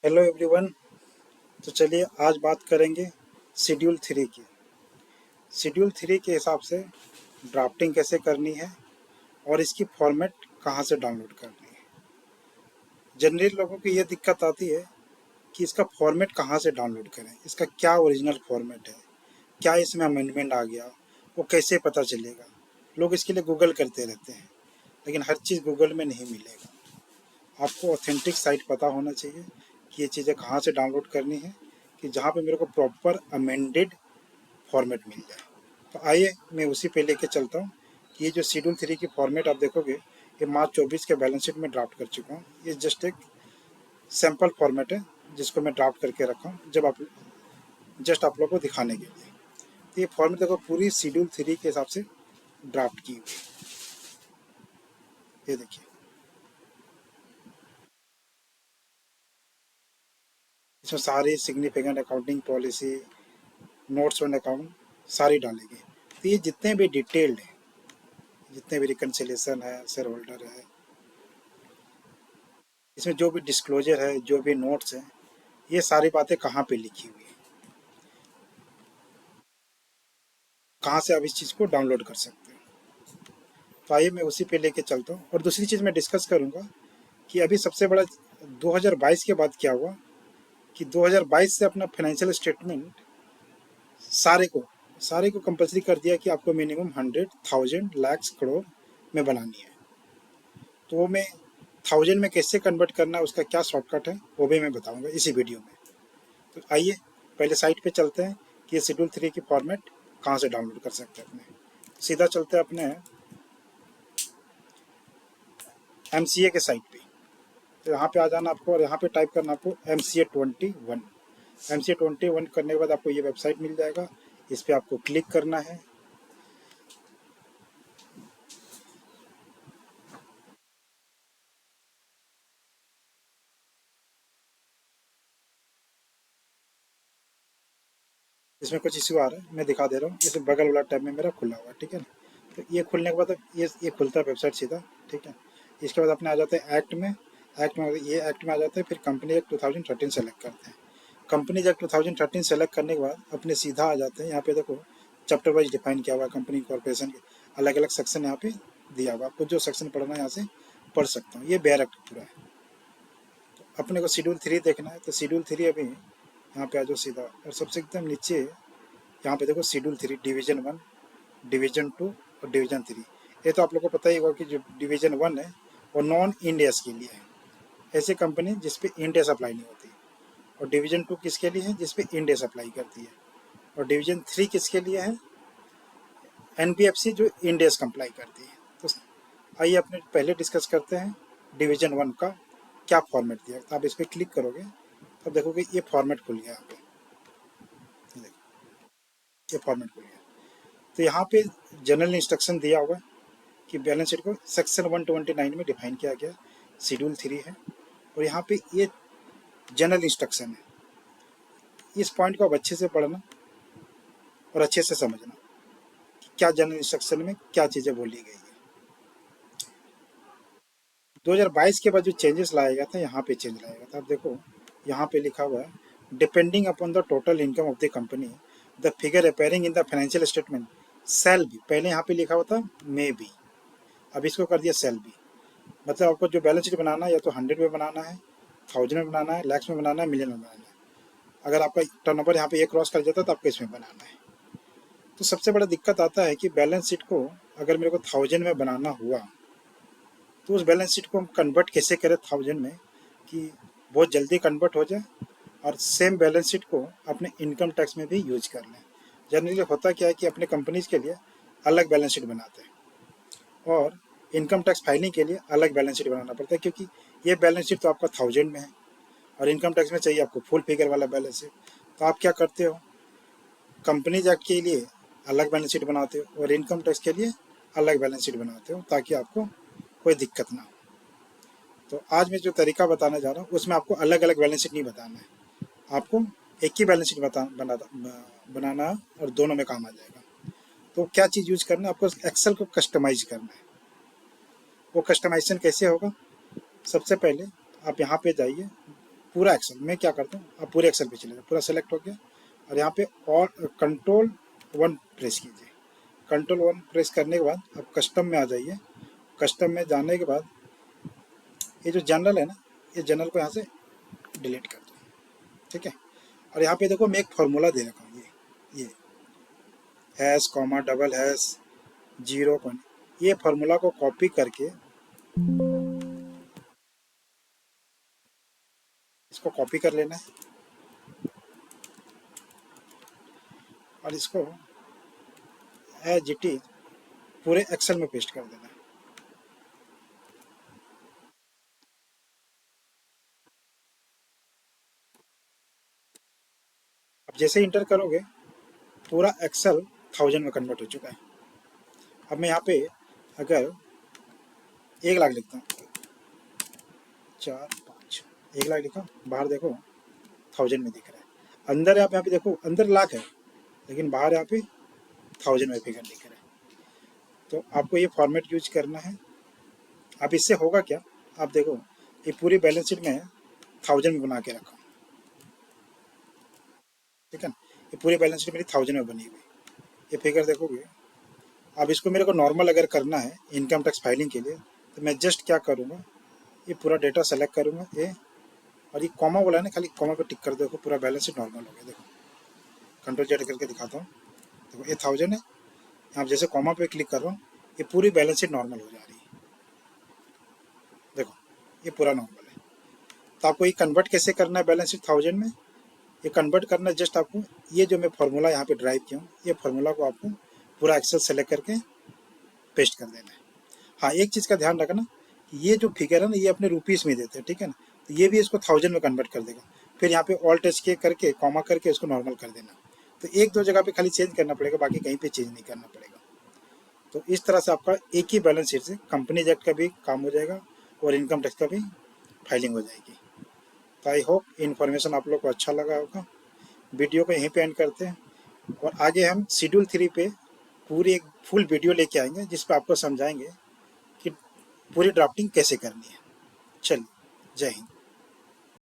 Hello everyone. तो चलिए आज बात करेंगे शेड्यूल 3 की। शेड्यूल 3 के हिसाब से ड्राफ्टिंग कैसे करनी है और इसकी फॉर्मेट कहाँ से डाउनलोड करनी है। जनरली लोगों को ये दिक्कत आती है कि इसका फॉर्मेट कहाँ से डाउनलोड करें, इसका क्या ओरिजिनल फॉर्मेट है, क्या इसमें अमेंडमेंट आ गया, वो कैसे पता चलेगा। लोग इसके लिए गूगल करते रहते हैं, लेकिन हर चीज़ गूगल में नहीं मिलेगा। आपको ऑथेंटिक साइट पता होना चाहिए कि ये चीज़ें कहाँ से डाउनलोड करनी है, कि जहाँ पे मेरे को प्रॉपर अमेंडेड फॉर्मेट मिल जाए। तो आइए मैं उसी पे लेके चलता हूँ कि ये जो शेड्यूल 3 की फॉर्मेट आप देखोगे, ये मार्च 24 के बैलेंस शीट में ड्राफ्ट कर चुका हूँ। ये जस्ट एक सैम्पल फॉर्मेट है जिसको मैं ड्राफ्ट करके रखा हूँ जब आप जस्ट आप लोग को दिखाने के लिए। तो ये फॉर्मेट देखो पूरी शेड्यूल 3 के हिसाब से ड्राफ्ट की हुई। ये देखिए, इसमें सारी significant accounting policy, notes on account सारी डालेंगे। तो ये जितने भी डिटेल्ड है, जितने भी रिकन्सिलेशन है, शेयर होल्डर है, इसमें जो भी डिस्क्लोजर है, जो भी नोट्स हैं, ये सारी बातें कहाँ पे लिखी हुई है, कहाँ से आप इस चीज़ को डाउनलोड कर सकते हो। तो आइए मैं उसी पे लेके चलता हूँ। और दूसरी चीज़ मैं डिस्कस करूँगा कि अभी सबसे बड़ा 2022 के बाद क्या हुआ कि 2022 से अपना फाइनेंशियल स्टेटमेंट सारे को कंपलसरी कर दिया कि आपको मिनिमम 100,000 लाख करोड़ में बनानी है। तो वो मैं 1000 में कैसे कन्वर्ट करना है, उसका क्या शॉर्टकट है, वो भी मैं बताऊँगा इसी वीडियो में। तो आइए पहले साइट पे चलते हैं कि ये शेड्यूल 3 की फॉर्मेट कहाँ से डाउनलोड कर सकते हैं अपने। सीधा चलते हैं अपने MCA के साइट पे। तो यहाँ पे आ जाना आपको और यहाँ पे टाइप करना आपको MCA 21। MCA 21 करने के बाद आपको ये वेबसाइट मिल जाएगा। इस पर आपको क्लिक करना है। इसमें कुछ इशू आ रहा है, मैं दिखा दे रहा हूँ। इसमें बगल वाला टैब में मेरा खुला हुआ है, ठीक है ना। तो ये खुलने के बाद ये खुलता है वेबसाइट सीधा, ठीक है। इसके बाद अपने आ जाते हैं एक्ट में ये एक्ट में आ जाते हैं। फिर कंपनी एक्ट 2013 सेलेक्ट करते हैं। कंपनी एक्ट 2013 सेलेक्ट करने के बाद अपने सीधा आ जाते हैं। यहाँ पे देखो चैप्टर वाइज डिफाइन किया हुआ है, कंपनी कॉर्पोरेशन के अलग अलग सेक्शन यहाँ पे दिया हुआ है। आपको जो सेक्शन पढ़ना है यहाँ से पढ़ सकता हूँ। ये बेयर एक्ट पूरा है। तो अपने को शेड्यूल 3 देखना है, तो शेड्यूल 3 अभी यहाँ पे आ जाओ सीधा और सबसे एकदम नीचे यहाँ पे देखो शेड्यूल 3 डिवीजन 1, डिवीजन 2 और डिवीजन 3। ये तो आप लोग को पता ही होगा कि जो डिवीजन 1 है वो नॉन इंडियस के लिए है, ऐसी कंपनी जिसपे इंडिया सप्लाई नहीं होती। और डिवीजन 2 किसके लिए है, जिसपे इंडिया सप्लाई करती है। और डिवीजन 3 किसके लिए है, NBFC जो इंडिया सप्लाई करती है। तो आइए अपने पहले डिस्कस करते हैं डिवीजन 1 का क्या फॉर्मेट दिया। तो आप इस पर क्लिक करोगे तो देखोगे ये फॉर्मेट खुल गया। यहाँ पे ये फॉर्मेट खुल गया। तो यहाँ पे जनरल इंस्ट्रक्शन दिया हुआ है कि बैलेंस शीट को सेक्शन 129 में डिफाइन किया गया, शेड्यूल 3 है। और यहाँ पे ये जनरल इंस्ट्रक्शन है। इस पॉइंट को आप अच्छे से पढ़ना और अच्छे से समझना कि क्या जनरल इंस्ट्रक्शन में क्या चीज़ें बोली गई है। 2022 के बाद जो चेंजेस लाया गया था, यहाँ पे चेंज लाया गया था। आप देखो यहाँ पे लिखा हुआ है depending upon the total income of the company the figure appearing in the financial statement shall be. पहले यहाँ पे लिखा हुआ था मे बी, अब इसको कर दिया सेल बी। मतलब आपको जो बैलेंस शीट बनाना है या तो 100 में बनाना है, 1000 में बनाना है, लैक्स में बनाना है, मिलियन में बनाना है। अगर आपका टर्नओवर यहाँ पे ये क्रॉस कर जाता है तो आपको इसमें बनाना है। तो सबसे बड़ा दिक्कत आता है कि बैलेंस शीट को अगर मेरे को 1000 में बनाना हुआ तो उस बैलेंस शीट को हम कन्वर्ट कैसे करें 1000 में कि बहुत जल्दी कन्वर्ट हो जाए और सेम बैलेंस शीट को अपने इनकम टैक्स में भी यूज कर लें। जनरली होता क्या है कि अपने कंपनीज के लिए अलग बैलेंस शीट बनाते हैं और इनकम टैक्स फाइलिंग के लिए अलग बैलेंस शीट बनाना पड़ता है, क्योंकि ये बैलेंस शीट तो आपका 1000 में है और इनकम टैक्स में चाहिए आपको फुल फिगर वाला बैलेंस शीट। तो आप क्या करते हो, कंपनीज एक्ट के लिए अलग बैलेंस शीट बनाते हो और इनकम टैक्स के लिए अलग बैलेंस शीट बनाते हो ताकि आपको कोई दिक्कत ना हो। तो आज मैं जो तरीका बताने जा रहा हूँ उसमें आपको अलग अलग बैलेंस शीट नहीं बताना है, आपको एक ही बैलेंस शीट बनाना है और दोनों में काम आ जाएगा। तो क्या चीज़ यूज करना है, आपको एक्सेल को कस्टमाइज करना है। वो कस्टमाइजेशन कैसे होगा, सबसे पहले आप यहाँ पे जाइए पूरा एक्सेल, मैं क्या करता हूँ, आप पूरे एक्सेल पे चले जाओ, पूरा सेलेक्ट हो गया और यहाँ पे और कंट्रोल 1 प्रेस कीजिए। कंट्रोल 1 प्रेस करने के बाद आप कस्टम में आ जाइए। कस्टम में जाने के बाद ये जो जनरल है ना, ये जनरल को यहाँ से डिलीट कर दो, ठीक है। और यहाँ पे देखो मैं एक फार्मूला दे रखा हूँ, ये hash comma double hash 0 point, ये फार्मूला को कॉपी करके इसको कॉपी कर लेना है और इसको एज इट इज पूरे एक्सेल में पेस्ट कर देना है। अब जैसे इंटर करोगे पूरा एक्सेल 1000 में कन्वर्ट हो चुका है। अब मैं यहाँ पे अगर 1 लाख लिखता हूँ, 4 5 1 लाख लिखा, बाहर देखो 1000 में दिख रहा है। अंदर आप यहाँ पे देखो, अंदर लाख है लेकिन बाहर यहाँ पे 1000 में फिगर दिख रहा है। तो आपको ये फॉर्मेट यूज करना है। अब इससे होगा क्या, आप देखो ये पूरी बैलेंस शीट में 1000 में बना के रखा, ठीक है ना। ये पूरी बैलेंस शीट मेरी 1000 में बनी हुई, ये फिगर देखोगे। अब इसको मेरे को नॉर्मल अगर करना है इनकम टैक्स फाइलिंग के लिए, तो मैं जस्ट क्या करूँगा, ये पूरा डेटा सेलेक्ट करूँगा ये, और ये कॉमा बोला है ना, खाली कॉमा पे टिक कर देखो, पूरा बैलेंस शीट नॉर्मल हो गया। देखो Ctrl Z करके दिखाता हूँ, देखो ये 1000 है, आप जैसे कॉमा पे क्लिक कर रहा हूँ ये पूरी बैलेंस शीट नॉर्मल हो जा रही है। देखो ये पूरा नॉर्मल है। तो आपको ये कन्वर्ट कैसे करना है बैलेंस शीट 1000 में, ये कन्वर्ट करना है जस्ट आपको ये जो मैं फार्मूला यहाँ पे ड्राइव किया हूँ, ये फार्मूला को आपको पूरा एक्सेल सेलेक्ट करके पेस्ट कर देना है। हाँ, एक चीज़ का ध्यान रखना, ये जो फिगर है ना ये अपने रुपीज़ में देते हैं, ठीक है ना, तो ये भी इसको 1000 में कन्वर्ट कर देगा। फिर यहाँ पे ऑल टच के करके कॉमा करके इसको नॉर्मल कर देना। तो 1-2 जगह पे खाली चेंज करना पड़ेगा, बाकी कहीं पे चेंज नहीं करना पड़ेगा। तो इस तरह से आपका एक ही बैलेंस शीट से कंपनी एक्ट का भी काम हो जाएगा और इनकम टैक्स का भी फाइलिंग हो जाएगी। तो आई होप इन्फॉर्मेशन आप लोग को अच्छा लगा होगा। वीडियो को यहीं पे एंड करते हैं और आगे हम शेड्यूल 3 पे पूरी एक फुल वीडियो लेके आएंगे जिस पर आपको समझाएंगे कि पूरी ड्राफ्टिंग कैसे करनी है। चलिए, जय हिंद।